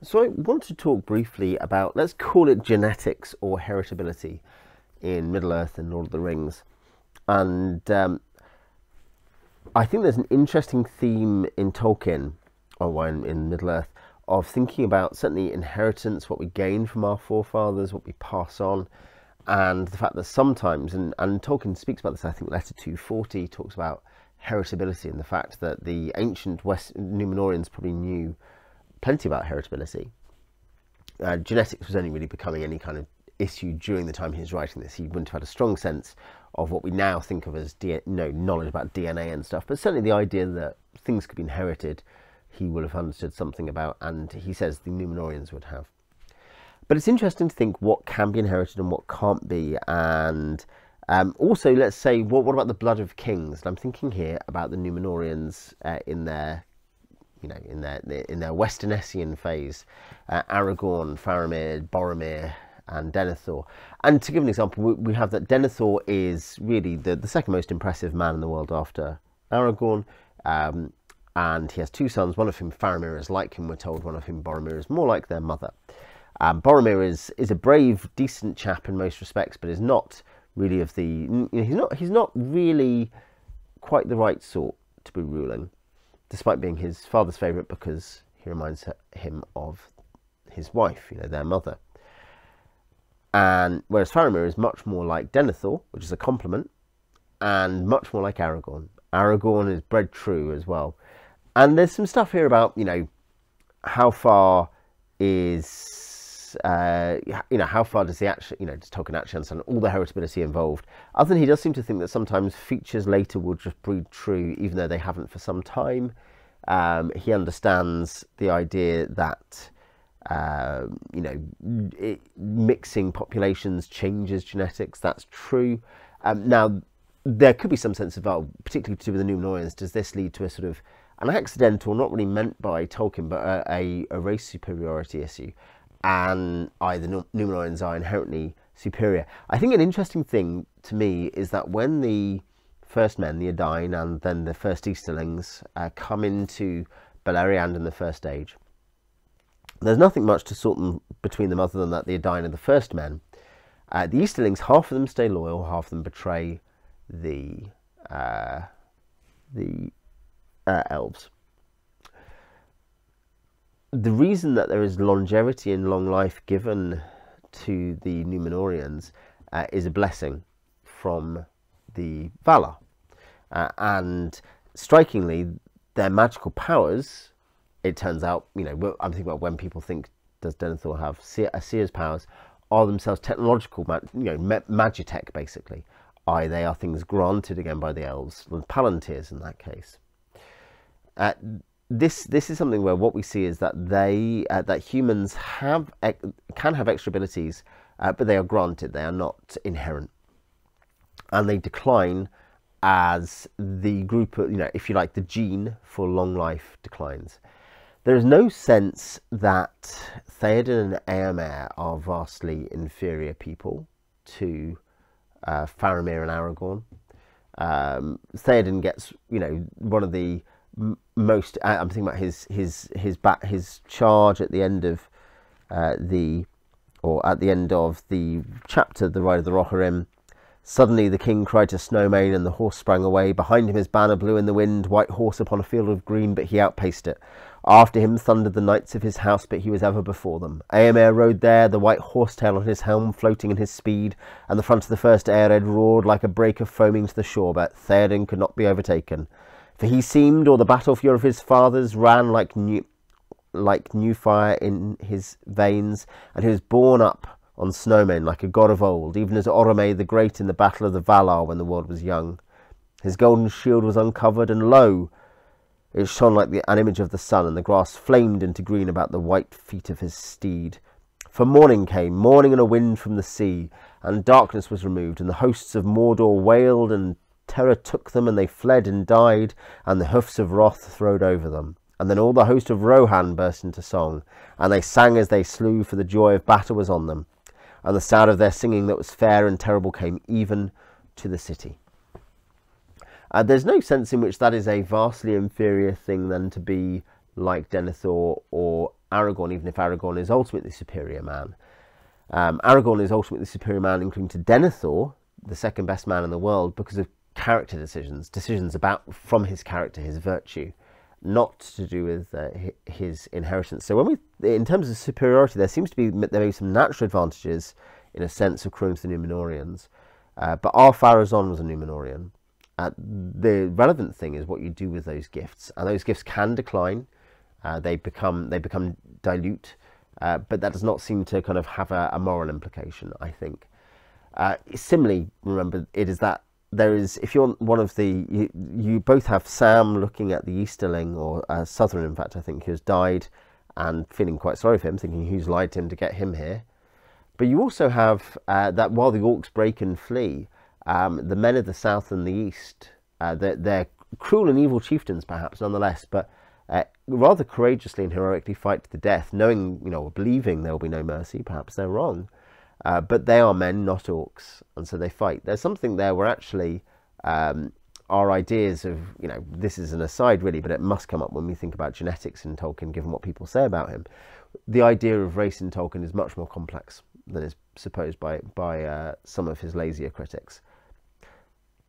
So I want to talk briefly about, let's call it genetics or heritability in Middle-earth and Lord of the Rings. And I think there's an interesting theme in Tolkien, or in Middle-earth, of thinking about certainly inheritance, what we gain from our forefathers, what we pass on, and the fact that sometimes, and Tolkien speaks about this, I think Letter 240 talks about heritability and the fact that the ancient West Numenorians probably knew plenty about heritability. Genetics was only really becoming any kind of issue during the time he was writing this. He wouldn't have had a strong sense of what we now think of as knowledge about DNA and stuff, but certainly the idea that things could be inherited, he would have understood something about, and he says the Numenorians would have. But it's interesting to think what can be inherited and what can't be, and also let's say what about the blood of kings? And I'm thinking here about the Numenorians in their in their Westernessian phase, Aragorn, Faramir, Boromir, and Denethor. And to give an example, we have that Denethor is really the second most impressive man in the world after Aragorn, and he has two sons. One of whom, Faramir, is like him, we're told. One of whom, Boromir, is more like their mother. Boromir is a brave, decent chap in most respects, but is not really of the. He's not really quite the right sort to be ruling, despite being his father's favourite, because he reminds him of his wife, their mother. And whereas Faramir is much more like Denethor, which is a compliment, and much more like Aragorn. Aragorn is bred true as well. And there's some stuff here about, how far is, how far does does Tolkien actually understand all the heritability involved? Other than he does seem to think that sometimes features later will just breed true, even though they haven't for some time. He understands the idea that, mixing populations changes genetics. That's true. Now, there could be some sense of, particularly to do with the Numenorians, does this lead to a sort of an accidental, not really meant by Tolkien, but a race superiority issue? And the Numenorians are inherently superior. I think an interesting thing to me is that when the first men, the Edain, and then the first Easterlings come into Beleriand in the First Age, there's nothing much to sort them between them other than that the Edain are the first men. The Easterlings, half of them stay loyal, half of them betray the elves. The reason that there is longevity and long life given to the Numenorians is a blessing from the Valar. And strikingly, their magical powers, it turns out, I'm thinking about when people think, does Denethor have a seer's powers, are themselves technological, magitech, basically. They are things granted again by the elves, Palantirs in that case. This is something where what we see is that that humans can have extra abilities, but they are granted. They are not inherent, and they decline as the group of, if you like, the gene for long life declines. There is no sense that Theoden and Éomer are vastly inferior people to Faramir and Aragorn. Theoden gets, one of the most. I'm thinking about his charge at the end of at the end of the chapter, The Ride of the Rohirrim. Suddenly the king cried to Snowmane, and the horse sprang away. Behind him his banner blew in the wind, white horse upon a field of green, but he outpaced it. After him thundered the knights of his house, but he was ever before them. Éomer rode there, the white horsetail on his helm floating in his speed, and the front of the first Ered roared like a breaker foaming to the shore, but Theoden could not be overtaken. For he seemed, or the battle fury of his fathers ran like new fire in his veins, and he was borne up on Snowmane like a god of old, even as Orome the Great in the battle of the Valar when the world was young. His golden shield was uncovered, and lo, it shone like an image of the sun, and the grass flamed into green about the white feet of his steed. For morning came, morning and a wind from the sea, and darkness was removed, and the hosts of Mordor wailed, and terror took them, and they fled and died, and the hoofs of wrath throde over them. And then all the host of Rohan burst into song, and they sang as they slew, for the joy of battle was on them. And the sound of their singing that was fair and terrible came even to the city. There's no sense in which that is a vastly inferior thing than to be like Denethor or Aragorn, even if Aragorn is ultimately superior man. Aragorn is ultimately superior man, including to Denethor, the second best man in the world, because of character decisions about from his character, his virtue, not to do with his inheritance. So when in terms of superiority, there may be some natural advantages in a sense of accruing to the Númenóreans, but Ar-Pharazôn was a Númenórean. The relevant thing is what you do with those gifts, and those gifts can decline. They become dilute, but that does not seem to kind of have a moral implication, I think. Similarly, remember, it is that there is, if you're one of the, you both have Sam looking at the Easterling, or Southern, in fact, I think, who has died, and feeling quite sorry for him, thinking who's lied to him to get him here. But you also have that while the orcs break and flee, the men of the south and the east, they're cruel and evil chieftains, perhaps, nonetheless, but rather courageously and heroically fight to the death, knowing, believing there will be no mercy. Perhaps they're wrong, but they are men, not orcs, and so they fight. There's something there where actually our ideas of, this is an aside really, but it must come up when we think about genetics in Tolkien, given what people say about him. The idea of race in Tolkien is much more complex than is supposed by some of his lazier critics.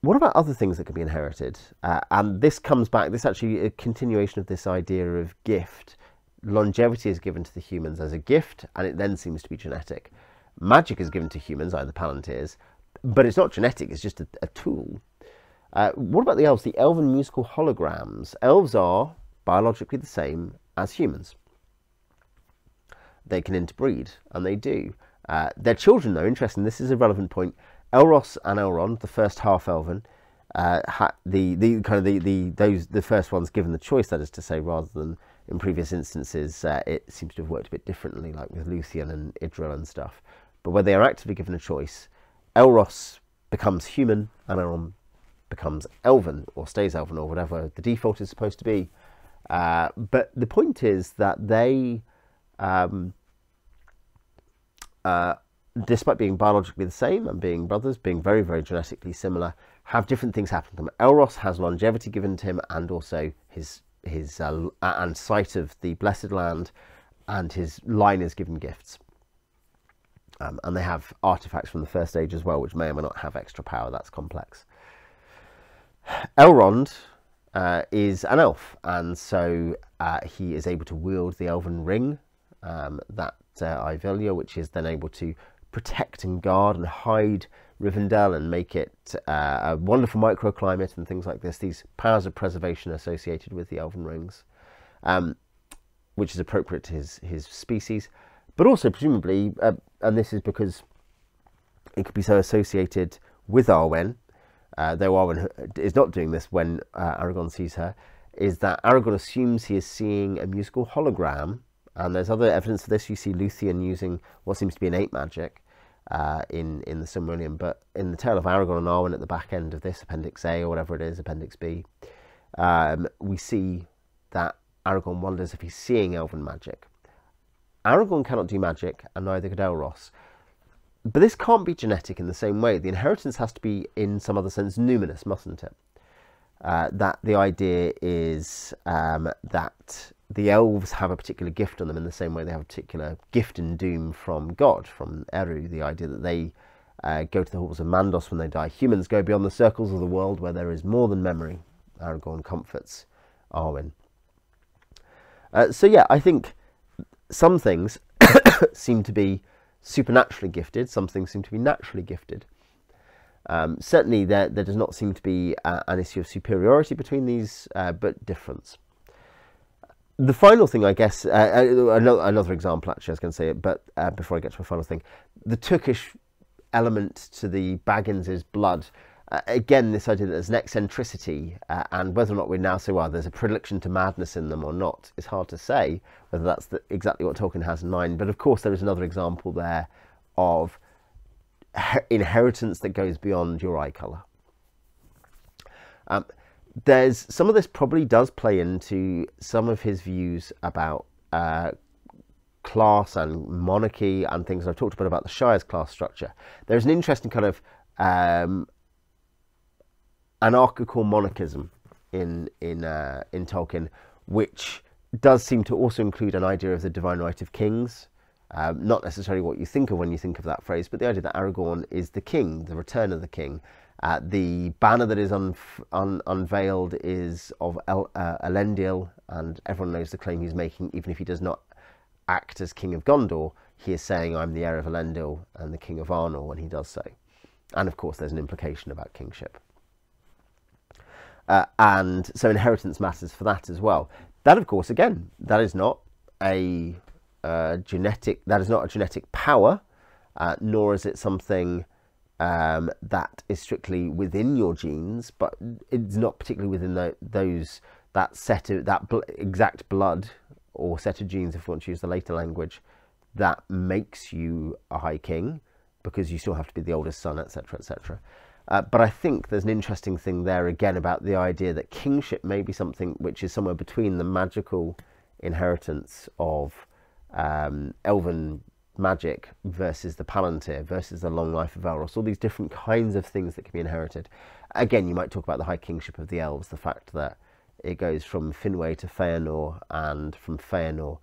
What about other things that can be inherited? And this comes back, this is actually a continuation of this idea of gift. Longevity is given to the humans as a gift, and it then seems to be genetic. Magic is given to humans, either Palantirs, but it's not genetic, it's just a tool. What about the elves? The elven musical holograms. Elves are biologically the same as humans. They can interbreed, and they do. Their children, though, interesting, this is a relevant point. Elros and Elrond, the first half-elven, the first ones given the choice, that is to say, rather than in previous instances, it seems to have worked a bit differently, like with Luthien and Idril and stuff. But where they are actively given a choice, Elros becomes human and Elrond becomes elven, or stays elven, or whatever the default is supposed to be. But the point is that they, despite being biologically the same and being brothers, being very, very genetically similar, have different things happen to them. Elros has longevity given to him, and also his and sight of the Blessed Land, and his line is given gifts. And they have artifacts from the First Age as well, which may or may not have extra power. That's complex. Elrond is an elf, and so he is able to wield the elven ring, that Ivelia, which is then able to protect and guard and hide Rivendell and make it a wonderful microclimate and things like this. These powers of preservation associated with the elven rings, which is appropriate to his species, but also presumably, and this is because it could be so associated with Arwen, though Arwen is not doing this when Aragorn sees her, is that Aragorn assumes he is seeing a musical hologram. And there's other evidence of this. You see Luthien using what seems to be innate magic in the Silmarillion, but in the Tale of Aragorn and Arwen at the back end of this, Appendix A or whatever it is, Appendix B, we see that Aragorn wonders if he's seeing elven magic. Aragorn cannot do magic, and neither could Elros. But this can't be genetic in the same way. The inheritance has to be, in some other sense, numinous, mustn't it? That the idea is that the elves have a particular gift on them in the same way they have a particular gift and doom from God, from Eru, the idea that they go to the halls of Mandos when they die. Humans go beyond the circles of the world where there is more than memory. Aragorn comforts Arwen. So yeah, I think some things seem to be supernaturally gifted, some things seem to be naturally gifted. Certainly there does not seem to be an issue of superiority between these, but difference. The final thing, I guess, another example actually I was going to say it, but before I get to a final thing, the Turkish element to the Baggins' blood, again, this idea that there's an eccentricity, and whether or not we now say, well, there's a predilection to madness in them or not, is hard to say, whether that's exactly what Tolkien has in mind. But of course there is another example there of inheritance that goes beyond your eye colour. There's some of this probably does play into some of his views about class and monarchy and things. I've talked a bit about the Shire's class structure. There's an interesting kind of anarchical monarchism in Tolkien, which does seem to also include an idea of the divine right of kings. Not necessarily what you think of when you think of that phrase, but the idea that Aragorn is the king, the return of the king. The banner that is unveiled is of Elendil, and everyone knows the claim he's making, even if he does not act as King of Gondor. He is saying, I'm the heir of Elendil and the King of Arnor when he does so. And of course, there's an implication about kingship. And so inheritance matters for that as well. That, of course, again, that is not a genetic power, nor is it something that is strictly within your genes, but it's not particularly within that exact blood or set of genes, if you want to use the later language, that makes you a high king, because you still have to be the oldest son, etc., etc. But I think there's an interesting thing there again about the idea that kingship may be something which is somewhere between the magical inheritance of elven magic versus the Palantir versus the long life of Elros, all these different kinds of things that can be inherited. Again, you might talk about the high kingship of the elves, the fact that it goes from Finwë to Feanor, and from Feanor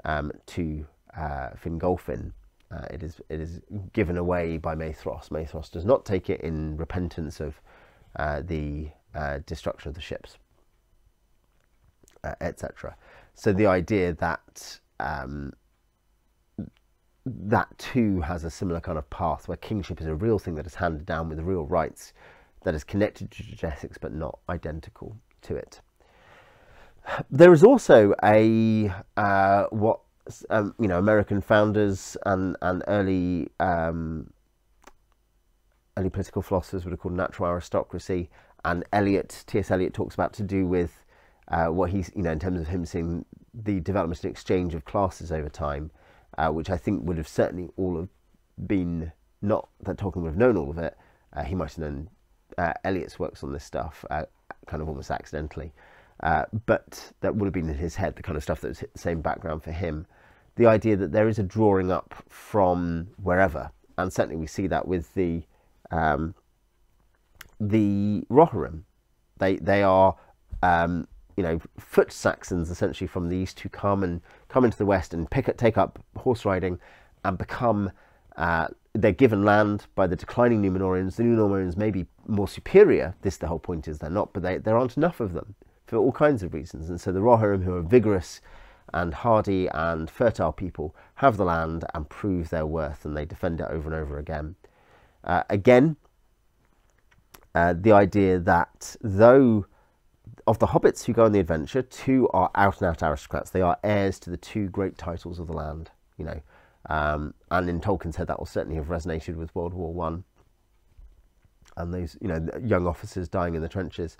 to Fingolfin. It is given away by Maethros. Maethros does not take it in repentance of the destruction of the ships, etc. So the idea that that too has a similar kind of path, where kingship is a real thing that is handed down with real rights, that is connected to genetics but not identical to it. There is also a what American founders and early political philosophers would have called natural aristocracy, and T.S. Eliot talks about, to do with what he's, in terms of him seeing the development and exchange of classes over time, which I think would have certainly all have been, not that Tolkien would have known all of it, he might have known Eliot's works on this stuff kind of almost accidentally, but that would have been in his head, the kind of stuff that was the same background for him. The idea that there is a drawing up from wherever, and certainly we see that with the Rohirrim. They are foot Saxons essentially from the east, who come into the west and take up horse riding and become. They're given land by the declining Númenóreans. The Númenóreans may be more superior. The whole point is they're not, but there aren't enough of them for all kinds of reasons. And so the Rohirrim, who are vigorous and hardy and fertile people, have the land and prove their worth, and they defend it over and over again. The idea that though of the hobbits who go on the adventure, 2 are out and out aristocrats. They are heirs to the 2 great titles of the land, and in Tolkien's head that will certainly have resonated with World War I and those young officers dying in the trenches.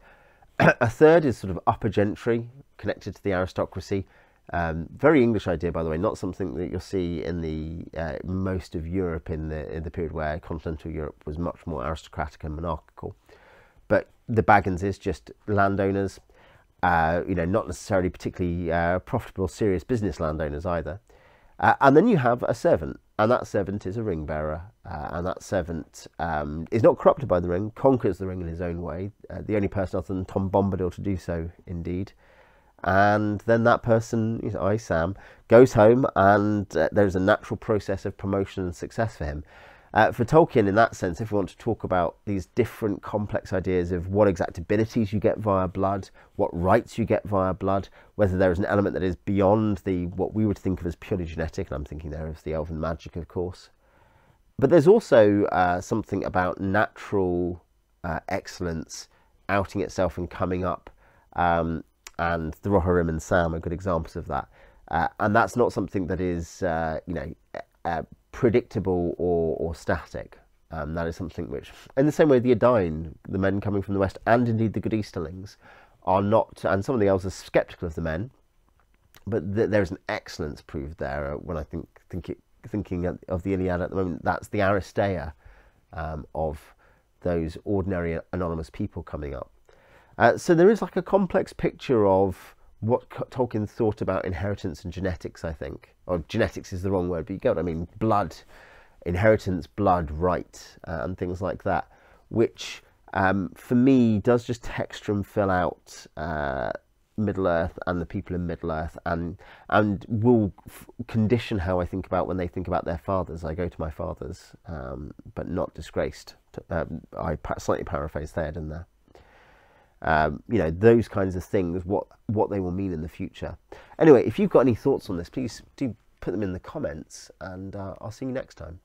A third is sort of upper gentry, connected to the aristocracy. Very English idea, by the way, not something that you'll see in the most of Europe in the period where continental Europe was much more aristocratic and monarchical. But the Baggins is just landowners, not necessarily particularly profitable, serious business landowners either. And then you have a servant, and that servant is a ring bearer, and that servant is not corrupted by the ring, conquers the ring in his own way, the only person other than Tom Bombadil to do so, indeed. And then that person, Sam, goes home, and there's a natural process of promotion and success for him. For Tolkien, in that sense, if we want to talk about these different complex ideas of what exact abilities you get via blood, what rights you get via blood, whether there is an element that is beyond what we would think of as purely genetic, and I'm thinking there of the elven magic, of course. But there's also something about natural excellence outing itself and coming up, and the Rohirrim and Sam are good examples of that. And that's not something that is, predictable or static. That is something which, in the same way, the Edain, the men coming from the west, and indeed the good Easterlings, are not, and some of the elves are sceptical of the men, but there's an excellence proved there. When I thinking of the Iliad at the moment, that's the Aristeia of those ordinary anonymous people coming up. So there is like a complex picture of what Tolkien thought about inheritance and genetics, I think. Or genetics is the wrong word, but you get what I mean. Blood, inheritance, blood, right, and things like that, which for me does just texture and fill out Middle Earth and the people in Middle Earth, and will condition how I think about when they think about their fathers. I go to my fathers, but not disgraced. I slightly paraphrased there, didn't I? You know, those kinds of things, what they will mean in the future. Anyway, if you've got any thoughts on this, please do put them in the comments, and I'll see you next time.